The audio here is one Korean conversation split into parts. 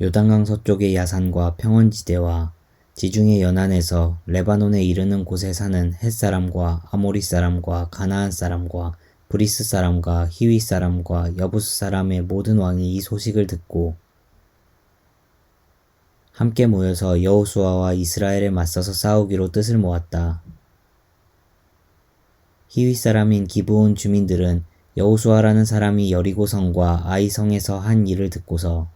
요단강 서쪽의 야산과 평원지대와 지중해 연안에서 레바논에 이르는 곳에 사는 헷 사람과 아모리 사람과 가나안 사람과 브리스 사람과 히위 사람과 여부스 사람의 모든 왕이 이 소식을 듣고 함께 모여서 여호수아와 이스라엘에 맞서서 싸우기로 뜻을 모았다. 히위 사람인 기브온 주민들은 여호수아라는 사람이 여리고 성과 아이 성에서 한 일을 듣고서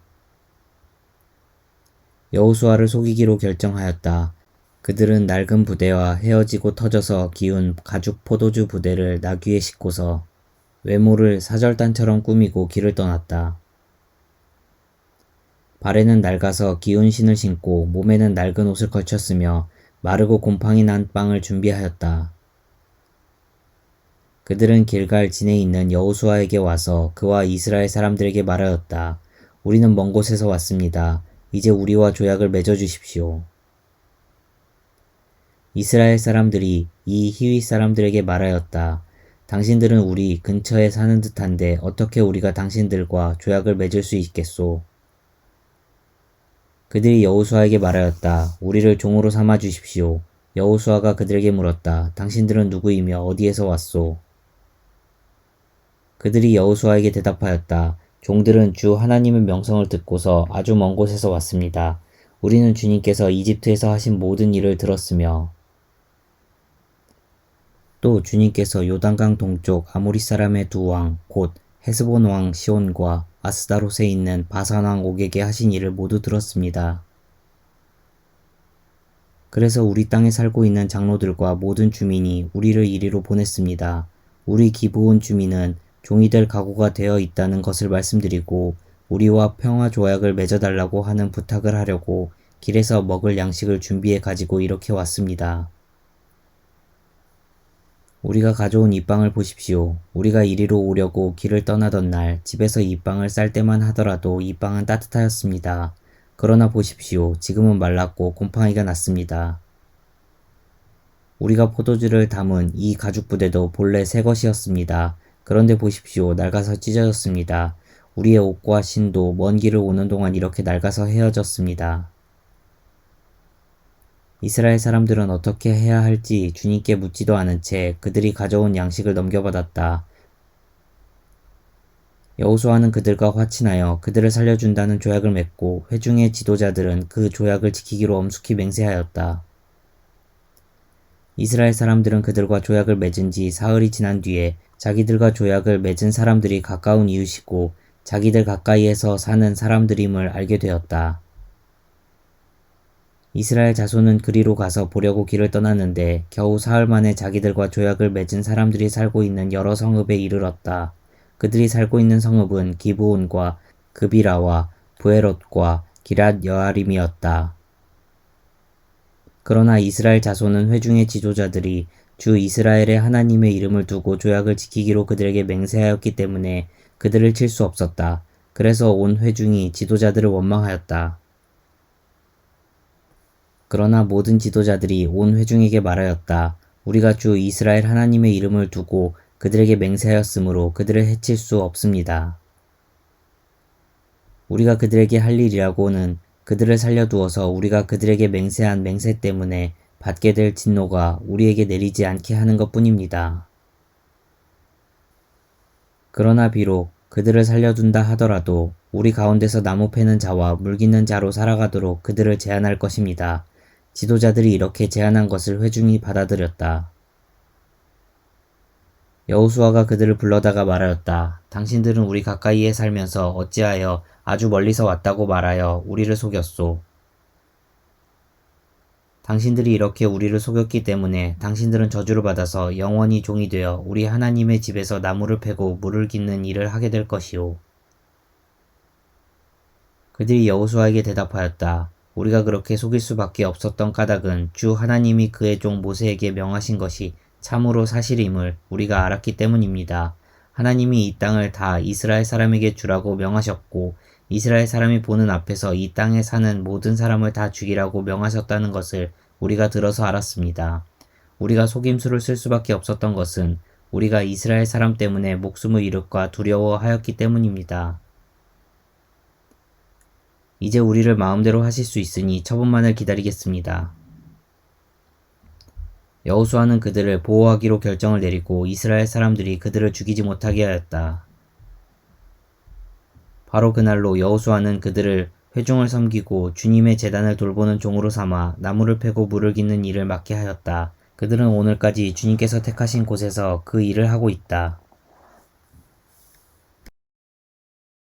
여호수아를 속이기로 결정하였다. 그들은 낡은 부대와 헤어지고 터져서 기운 가죽 포도주 부대를 나귀에 싣고서 외모를 사절단처럼 꾸미고 길을 떠났다. 발에는 낡아서 기운 신을 신고 몸에는 낡은 옷을 걸쳤으며 마르고 곰팡이 난 빵을 준비하였다. 그들은 길갈 진에 있는 여호수아에게 와서 그와 이스라엘 사람들에게 말하였다. 우리는 먼 곳에서 왔습니다. 이제 우리와 조약을 맺어 주십시오. 이스라엘 사람들이 이 히위 사람들에게 말하였다. 당신들은 우리 근처에 사는 듯한데 어떻게 우리가 당신들과 조약을 맺을 수 있겠소? 그들이 여호수아에게 말하였다. 우리를 종으로 삼아 주십시오. 여호수아가 그들에게 물었다. 당신들은 누구이며 어디에서 왔소? 그들이 여호수아에게 대답하였다. 종들은 주 하나님의 명성을 듣고서 아주 먼 곳에서 왔습니다. 우리는 주님께서 이집트에서 하신 모든 일을 들었으며 또 주님께서 요단강 동쪽 아모리 사람의 두 왕 곧 헤스본 왕 시온과 아스다롯에 있는 바산 왕 옥에게 하신 일을 모두 들었습니다. 그래서 우리 땅에 살고 있는 장로들과 모든 주민이 우리를 이리로 보냈습니다. 우리 기브온 주민은 종이 될 각오가 되어 있다는 것을 말씀드리고 우리와 평화 조약을 맺어달라고 하는 부탁을 하려고 길에서 먹을 양식을 준비해 가지고 이렇게 왔습니다. 우리가 가져온 이 빵을 보십시오. 우리가 이리로 오려고 길을 떠나던 날 집에서 이 빵을 쌀 때만 하더라도 이 빵은 따뜻하였습니다. 그러나 보십시오. 지금은 말랐고 곰팡이가 났습니다. 우리가 포도주를 담은 이 가죽 부대도 본래 새 것이었습니다. 그런데 보십시오. 낡아서 찢어졌습니다. 우리의 옷과 신도 먼 길을 오는 동안 이렇게 낡아서 헤어졌습니다. 이스라엘 사람들은 어떻게 해야 할지 주님께 묻지도 않은 채 그들이 가져온 양식을 넘겨받았다. 여호수아는 그들과 화친하여 그들을 살려준다는 조약을 맺고 회중의 지도자들은 그 조약을 지키기로 엄숙히 맹세하였다. 이스라엘 사람들은 그들과 조약을 맺은 지 사흘이 지난 뒤에 자기들과 조약을 맺은 사람들이 가까운 이웃이고 자기들 가까이에서 사는 사람들임을 알게 되었다. 이스라엘 자손은 그리로 가서 보려고 길을 떠났는데 겨우 사흘 만에 자기들과 조약을 맺은 사람들이 살고 있는 여러 성읍에 이르렀다. 그들이 살고 있는 성읍은 기브온과 그비라와 브에롯과 기랏 여아림이었다. 그러나 이스라엘 자손은 회중의 지도자들이 주 이스라엘의 하나님의 이름을 두고 조약을 지키기로 그들에게 맹세하였기 때문에 그들을 칠 수 없었다. 그래서 온 회중이 지도자들을 원망하였다. 그러나 모든 지도자들이 온 회중에게 말하였다. 우리가 주 이스라엘 하나님의 이름을 두고 그들에게 맹세하였으므로 그들을 해칠 수 없습니다. 우리가 그들에게 할 일이라고는 그들을 살려두어서 우리가 그들에게 맹세한 맹세 때문에 받게 될 진노가 우리에게 내리지 않게 하는 것뿐입니다. 그러나 비록 그들을 살려둔다 하더라도 우리 가운데서 나무 패는 자와 물깃는 자로 살아가도록 그들을 제한할 것입니다. 지도자들이 이렇게 제안한 것을 회중이 받아들였다. 여호수아가 그들을 불러다가 말하였다. 당신들은 우리 가까이에 살면서 어찌하여 아주 멀리서 왔다고 말하여 우리를 속였소. 당신들이 이렇게 우리를 속였기 때문에 당신들은 저주를 받아서 영원히 종이 되어 우리 하나님의 집에서 나무를 패고 물을 깃는 일을 하게 될 것이오. 그들이 여호수아에게 대답하였다. 우리가 그렇게 속일 수밖에 없었던 까닭은 주 하나님이 그의 종 모세에게 명하신 것이 참으로 사실임을 우리가 알았기 때문입니다. 하나님이 이 땅을 다 이스라엘 사람에게 주라고 명하셨고 이스라엘 사람이 보는 앞에서 이 땅에 사는 모든 사람을 다 죽이라고 명하셨다는 것을 우리가 들어서 알았습니다. 우리가 속임수를 쓸 수밖에 없었던 것은 우리가 이스라엘 사람 때문에 목숨을 잃을까 두려워하였기 때문입니다. 이제 우리를 마음대로 하실 수 있으니 처분만을 기다리겠습니다. 여호수아는 그들을 보호하기로 결정을 내리고 이스라엘 사람들이 그들을 죽이지 못하게 하였다. 바로 그날로 여호수아는 그들을 회중을 섬기고 주님의 제단을 돌보는 종으로 삼아 나무를 패고 물을 깃는 일을 맡게 하였다. 그들은 오늘까지 주님께서 택하신 곳에서 그 일을 하고 있다.